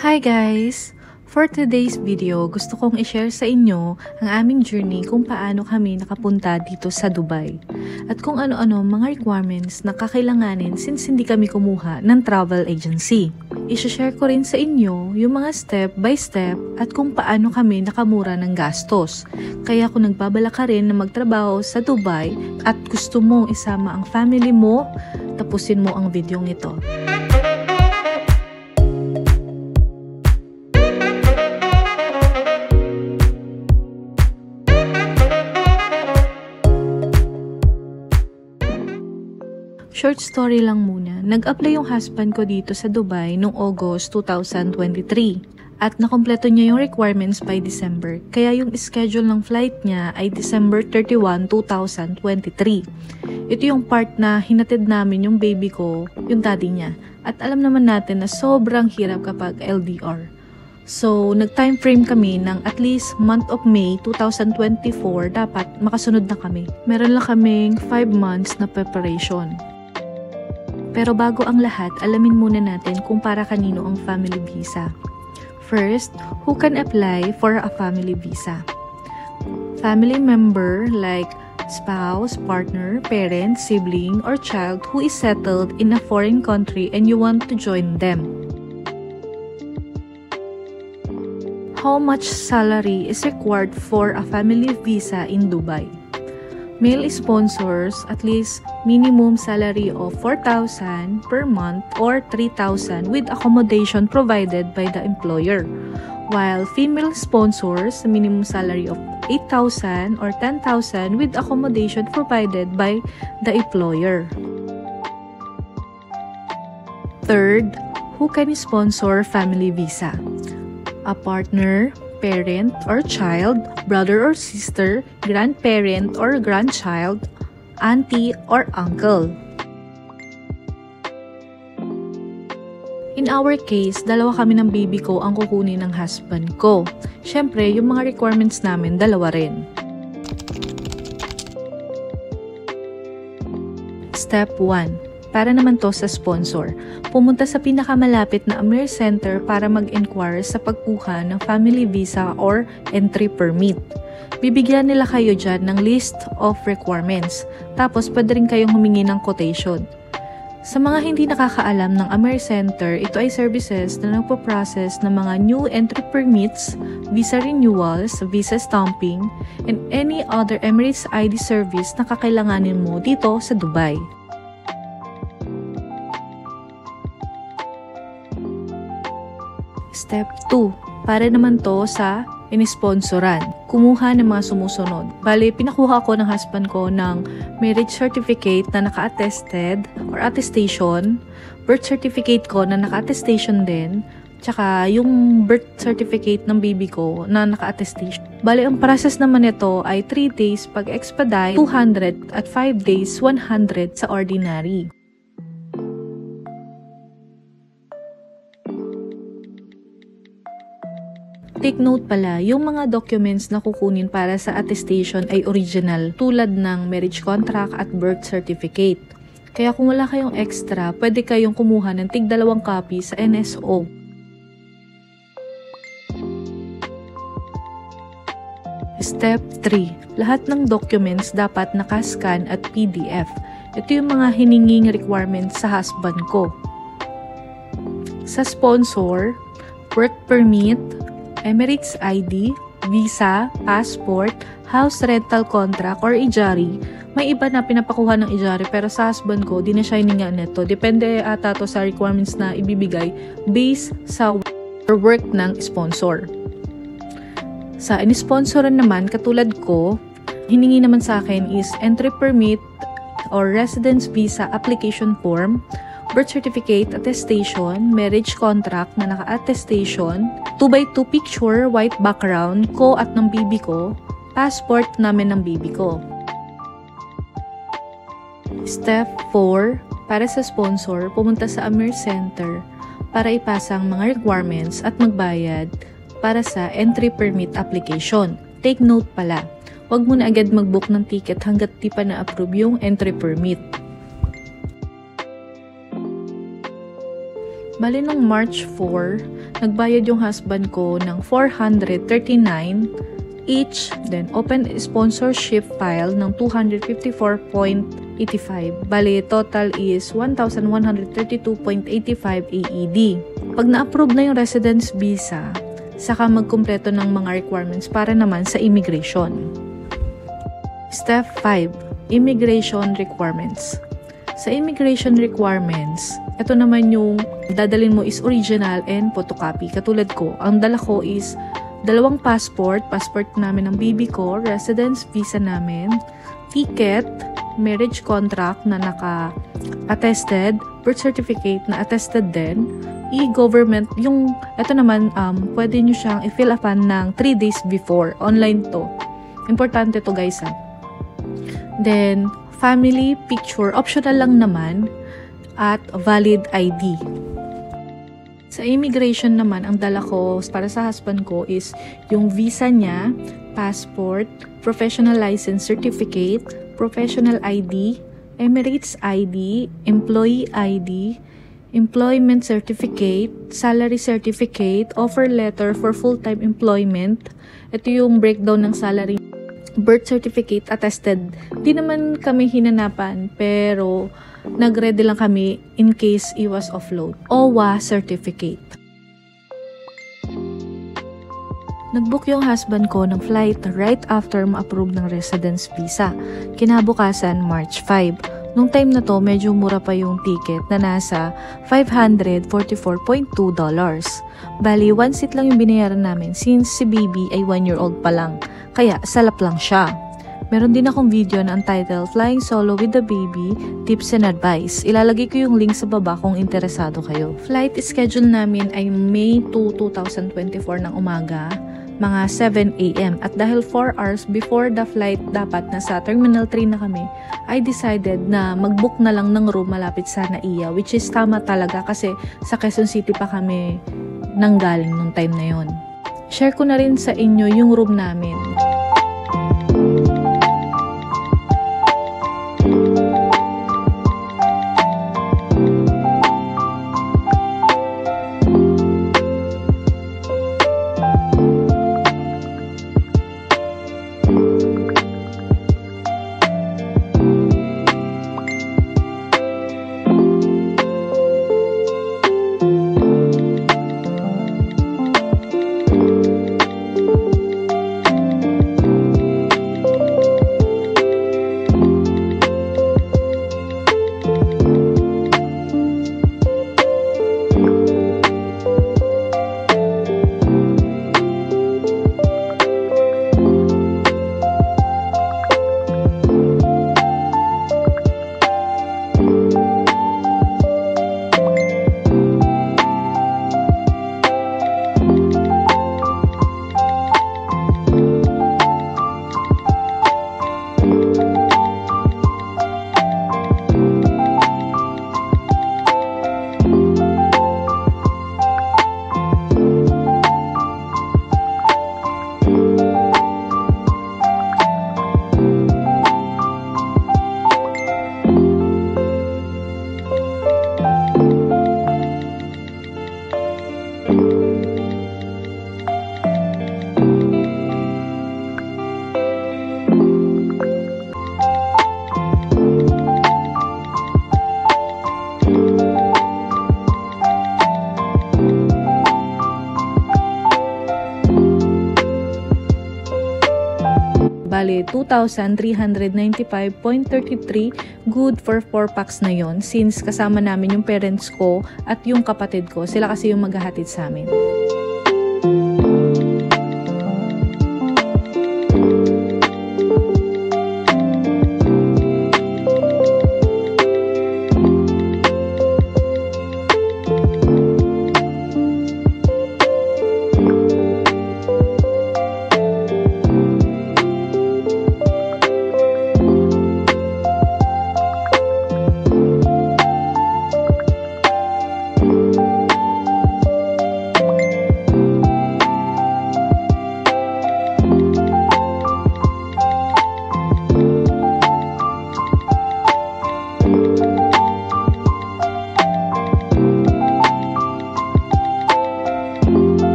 Hi guys! For today's video, gusto kong i-share sa inyo ang aming journey kung paano kami nakapunta dito sa Dubai. At kung ano-ano mga requirements na kakailanganin since hindi kami kumuha ng travel agency. I-share ko rin sa inyo yung mga step by step at kung paano kami nakamura ng gastos. Kaya kung nagbabala ka rin na magtrabaho sa Dubai at gusto mong isama ang family mo, tapusin mo ang videong ito. Short story lang muna. Nag-apply yung husband ko dito sa Dubai noong August 2023 at nakompleto niya yung requirements by December. Kaya yung schedule ng flight niya ay December 31, 2023. Ito yung part na hinatid namin yung baby ko, yung daddy niya. At alam naman natin na sobrang hirap kapag LDR. So, nag-time frame kami ng at least month of May 2024 dapat makasunod na kami. Meron lang kaming 5 months na preparation. Pero bago ang lahat, alamin muna natin kung para kanino ang family visa. First, who can apply for a family visa? Family member like spouse, partner, parent, sibling, or child who is settled in a foreign country and you want to join them. How much salary is required for a family visa in Dubai? Male sponsors at least minimum salary of 4,000 per month or 3,000 with accommodation provided by the employer. While female sponsors, minimum salary of 8,000 or 10,000 with accommodation provided by the employer. Third, who can sponsor family visa? A partner, parent or child, brother or sister, grandparent or grandchild, auntie or uncle. In our case, dalawa kami ng baby ko ang kukunin ng husband ko. Syempre, yung mga requirements namin, dalawa rin. Step 1. Para naman to sa sponsor. Pumunta sa pinakamalapit na Amir Center para mag-inquire sa pagkuha ng family visa or entry permit. Bibigyan nila kayo dyan ng list of requirements. Tapos, pwede rin kayong humingi ng quotation. Sa mga hindi nakakaalam ng Amir Center, ito ay services na nagpo-process ng mga new entry permits, visa renewals, visa stamping, and any other Emirates ID service na kakailanganin mo dito sa Dubai. Step 2. Para naman to sa inisponsoran. Kumuha ng mga sumusunod. Bale, pinakuha ko ng husband ko ng marriage certificate na naka-attested or attestation, birth certificate ko na naka-attestation din, tsaka yung birth certificate ng baby ko na naka-attestation. Bale, ang process naman nito ay 3 days pag-expedite, 200 at 5 days, 100 sa ordinary. Take note pala, yung mga documents na kukunin para sa attestation ay original tulad ng marriage contract at birth certificate. Kaya kung wala kayong extra, pwede kayong kumuha ng tig 2 copy sa NSO. Step 3. Lahat ng documents dapat nakascan at PDF. Ito yung mga hininging requirements sa husband ko. Sa sponsor, work permit, Emirates ID, visa, passport, house rental contract, or ijari. May iba na pinapakuha ng ijari pero sa husband ko, di na siya hininga neto. Depende ata to sa requirements na ibibigay based sa work ng sponsor. Sa inisponsoran naman, katulad ko, hiningi naman sa akin is entry permit or residence visa application form, birth certificate, attestation, marriage contract na naka-attestation, 2x2 picture, white background ko at ng baby ko, passport namin ng baby ko. Step 4. Para sa sponsor, pumunta sa Amir Center para ipasa ang mga requirements at magbayad para sa entry permit application. Take note pala, huwag mo na agad mag-book ng ticket hanggat di pa na-approve yung entry permit. Bali nung March 4, nagbayad yung husband ko ng $439 each, then open sponsorship file ng 254.85. Bali, total is 1,132.85 AED. Pag na-approve na yung residence visa, saka magkumpleto ng mga requirements para naman sa immigration. Step 5. Immigration requirements. Sa immigration requirements, ito naman yung dadalin mo is original and photocopy. Katulad ko, ang dala ko is 2 passport namin ng baby ko, residence visa namin, ticket, marriage contract na naka-attested, birth certificate na attested din, e-government, yung, ito naman, pwede nyo siyang i-fill upan ng 3 days before, online to. Importante to guys ha. Then, family picture, optional lang naman, at valid ID. Sa immigration naman, ang dala ko para sa husband ko is yung visa niya, passport, professional license certificate, professional ID, Emirates ID, employee ID, employment certificate, salary certificate, offer letter for full-time employment. Ito yung breakdown ng salary. Birth certificate attested. Di naman kami hinanapan, pero nag-ready lang kami in case iwas offload. OWA certificate. Nag-book yung husband ko ng flight right after ma-approve ng residence visa. Kinabukasan, March 5. Nung time na to, medyo mura pa yung ticket na nasa $544.2. Bali, 1 seat lang yung binayaran namin since si baby ay 1-year-old pa lang. Kaya, salap lang siya. Meron din akong video na untitled Flying Solo with the Baby, Tips and Advice. Ilalagay ko yung link sa baba kung interesado kayo. Flight schedule namin ay May 2, 2024 ng umaga, mga 7 a.m. At dahil 4 hours before the flight dapat nasa Terminal 3 na kami, I decided na mag-book na lang ng room malapit sa NAIA, which is tama talaga kasi sa Quezon City pa kami nanggaling nung time na yon. Share ko na rin sa inyo yung room namin. Bale, 2,395.33 good for 4 packs na yon since kasama namin yung parents ko at yung kapatid ko. Sila kasi yung maghahatid sa amin.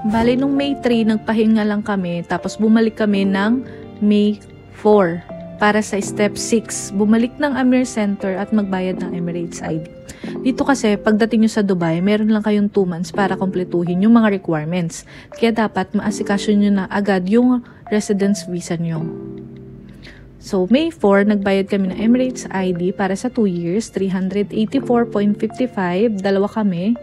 Bale, nung May 3, nagpahinga lang kami, tapos bumalik kami ng May 4 para sa Step 6. Bumalik ng Amir Center at magbayad ng Emirates ID. Dito kasi, pagdating nyo sa Dubai, meron lang kayong 2 months para kumpletuhin yung mga requirements. Kaya dapat maasikasyon nyo na agad yung residence visa nyo. So, May 4, nagbayad kami ng Emirates ID para sa 2 years, 384.55, dalawa kami,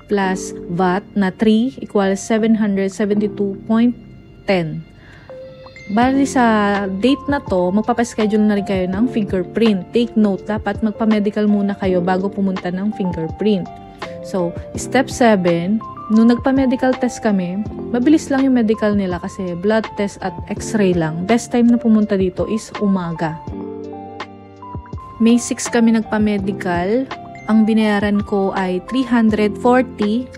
plus VAT na 3 equals 772.10. Bali sa date na to, magpapaschedule na rin kayo ng fingerprint. Take note, dapat magpa-medical muna kayo bago pumunta ng fingerprint. So, step 7, nung nagpa-medical test kami, mabilis lang yung medical nila kasi blood test at x-ray lang. Best time na pumunta dito is umaga. May 6 kami nagpa-medical. Ang binayaran ko ay 340.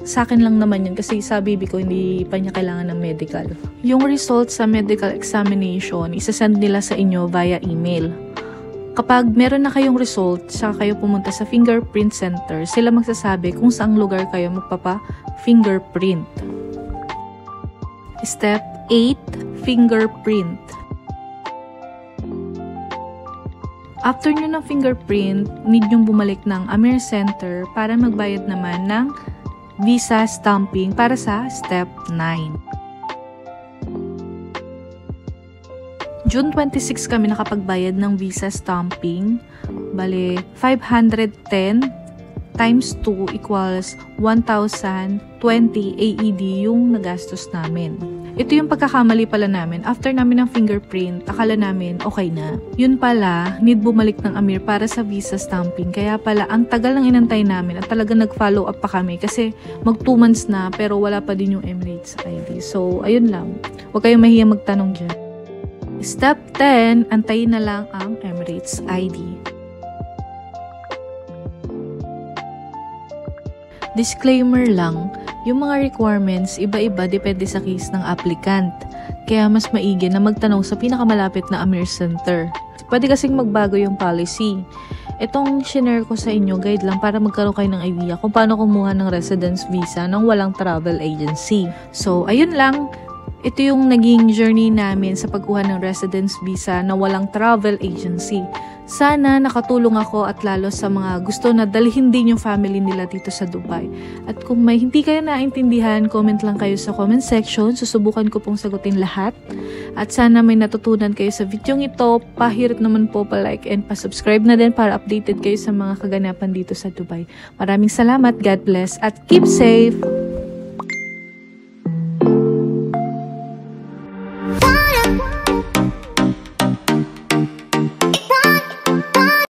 Sa akin lang naman yun kasi sa baby ko hindi pa niya kailangan ng medical. Yung results sa medical examination, isasend nila sa inyo via email. Kapag meron na kayong result, saka kayo pumunta sa fingerprint center, sila magsasabi kung saang lugar kayo magpapa-fingerprint. Step 8, fingerprint. After nyo ng fingerprint, need nyong bumalik ng Amir Center para magbayad naman ng visa stamping para sa Step 9. June 26 kami nakapagbayad ng visa stamping. Bale, 510 times 2 equals 1,020 AED yung nagastos namin. Ito yung pagkakamali pala namin. After namin ng fingerprint, akala namin okay na. Yun pala, need bumalik ng Amir para sa visa stamping. Kaya pala, ang tagal ng inantay namin at talaga nag-follow up pa kami kasi mag 2 months na pero wala pa din yung Emirates ID. So, ayun lang. Huwag kayong mahiya magtanong dyan. Step 10, antayin na lang ang Emirates ID. Disclaimer lang, yung mga requirements iba-iba depende sa case ng applicant. Kaya mas maigi na magtanong sa pinakamalapit na Amir Center. Pwede kasing magbago yung policy. Itong shinare ko sa inyo, guide lang para magkaroon kayo ng idea kung paano kumuha ng residence visa ng walang travel agency. So, ayun lang. Ito yung naging journey namin sa pagkuha ng residence visa na walang travel agency. Sana nakatulong ako at lalo sa mga gusto na dalhin din yung family nila dito sa Dubai. At kung may hindi kayo naintindihan, comment lang kayo sa comment section. Susubukan ko pong sagutin lahat. At sana may natutunan kayo sa video ito. Pahirit naman po pa-like and pa-subscribe na din para updated kayo sa mga kaganapan dito sa Dubai. Maraming salamat, God bless, at keep safe!